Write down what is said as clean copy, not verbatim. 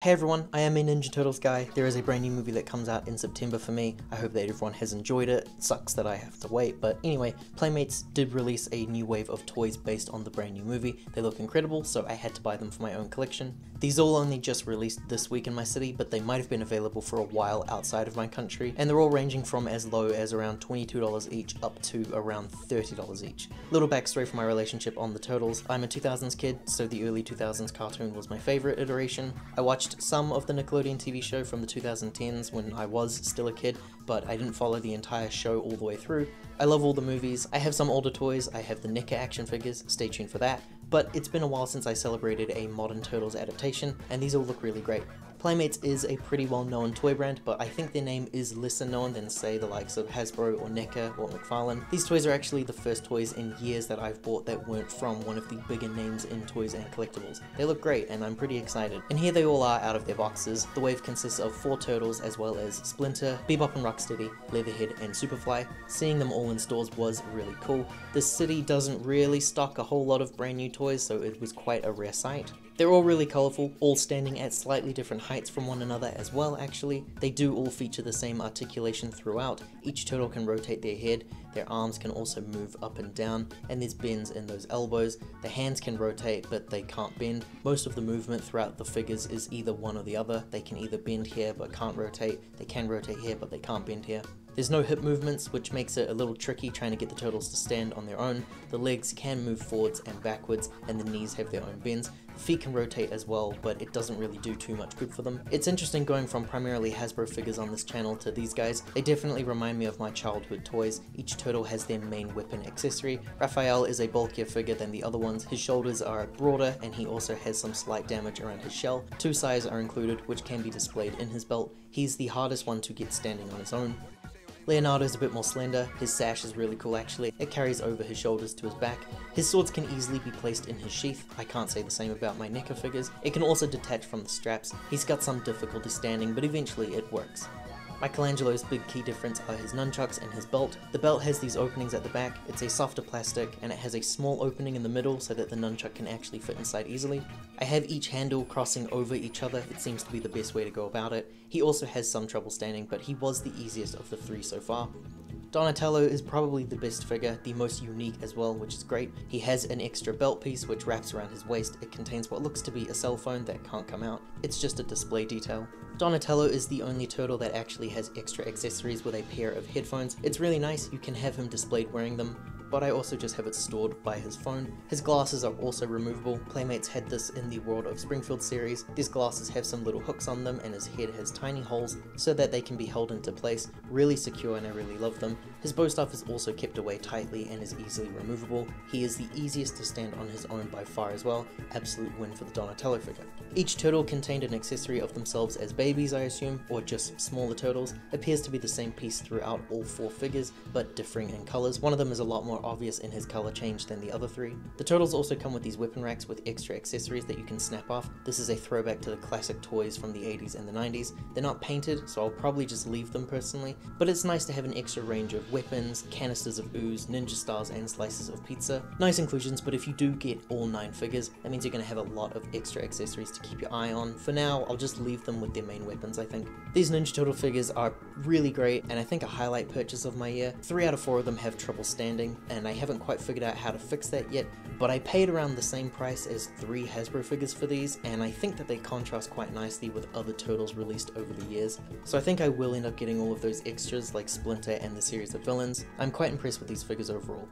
Hey everyone, I am a Ninja Turtles guy. There is a brand new movie that comes out in September for me. I hope that everyone has enjoyed it. Sucks that I have to wait, but anyway, Playmates did release a new wave of toys based on the brand new movie. They look incredible, so I had to buy them for my own collection. These all only just released this week in my city, but they might have been available for a while outside of my country, and they're all ranging from as low as around $22 each up to around $30 each. Little backstory for my relationship on the Turtles. I'm a 2000s kid, so the early 2000s cartoon was my favorite iteration. I watched some of the Nickelodeon TV show from the 2010s when I was still a kid, but I didn't follow the entire show all the way through. I love all the movies. I have some older toys. I have the NECA action figures, stay tuned for that. But it's been a while since I celebrated a modern Turtles adaptation, and these all look really great. Playmates is a pretty well-known toy brand, but I think their name is lesser known than, say, the likes of Hasbro or NECA or McFarlane. These toys are actually the first toys in years that I've bought that weren't from one of the bigger names in toys and collectibles. They look great, and I'm pretty excited. And here they all are out of their boxes. The wave consists of 4 turtles, as well as Splinter, Bebop and Rocksteady, Leatherhead, and Superfly. Seeing them all in stores was really cool. This city doesn't really stock a whole lot of brand new toys, so it was quite a rare sight. They're all really colourful, all standing at slightly different heights from one another as well actually. They do all feature the same articulation throughout. Each turtle can rotate their head, their arms can also move up and down, and there's bends in those elbows. The hands can rotate, but they can't bend. Most of the movement throughout the figures is either one or the other. They can either bend here but can't rotate, they can rotate here but they can't bend here. There's no hip movements, which makes it a little tricky trying to get the turtles to stand on their own. The legs can move forwards and backwards, and the knees have their own bends. The feet can rotate as well, but it doesn't really do too much good for them. It's interesting going from primarily Hasbro figures on this channel to these guys. They definitely remind me of my childhood toys. Each turtle has their main weapon accessory. Raphael is a bulkier figure than the other ones. His shoulders are broader, and he also has some slight damage around his shell. 2 sides are included, which can be displayed in his belt. He's the hardest one to get standing on his own. Leonardo's a bit more slender. His sash is really cool actually. It carries over his shoulders to his back. His swords can easily be placed in his sheath. I can't say the same about my NECA figures. It can also detach from the straps. He's got some difficulty standing, but eventually it works. Michelangelo's big key difference are his nunchucks and his belt. The belt has these openings at the back. It's a softer plastic, and it has a small opening in the middle so that the nunchuck can actually fit inside easily. I have each handle crossing over each other. It seems to be the best way to go about it. He also has some trouble standing, but he was the easiest of the 3 so far. Donatello is probably the best figure, the most unique as well, which is great. He has an extra belt piece which wraps around his waist. It contains what looks to be a cell phone that can't come out. It's just a display detail. Donatello is the only turtle that actually has extra accessories with a pair of headphones. It's really nice, you can have him displayed wearing them, but I also just have it stored by his phone. His glasses are also removable. Playmates had this in the World of Springfield series. These glasses have some little hooks on them, and his head has tiny holes so that they can be held into place. Really secure, and I really love them. His bow staff is also kept away tightly and is easily removable. He is the easiest to stand on his own by far as well. Absolute win for the Donatello figure. Each turtle contained an accessory of themselves as babies, I assume, or just smaller turtles. Appears to be the same piece throughout all 4 figures, but differing in colors. One of them is a lot more obvious in his color change than the other 3. The turtles also come with these weapon racks with extra accessories that you can snap off. This is a throwback to the classic toys from the 80s and the 90s. They're not painted, so I'll probably just leave them personally, but it's nice to have an extra range of weapons, canisters of ooze, ninja stars, and slices of pizza. Nice inclusions, but if you do get all 9 figures, that means you're going to have a lot of extra accessories to keep your eye on. For now, I'll just leave them with their main weapons, I think. These Ninja Turtle figures are really great, and I think a highlight purchase of my year. 3 out of 4 of them have trouble standing, and I haven't quite figured out how to fix that yet, but I paid around the same price as 3 Hasbro figures for these, and I think that they contrast quite nicely with other turtles released over the years. So I think I will end up getting all of those extras like Splinter and the series of villains. I'm quite impressed with these figures overall.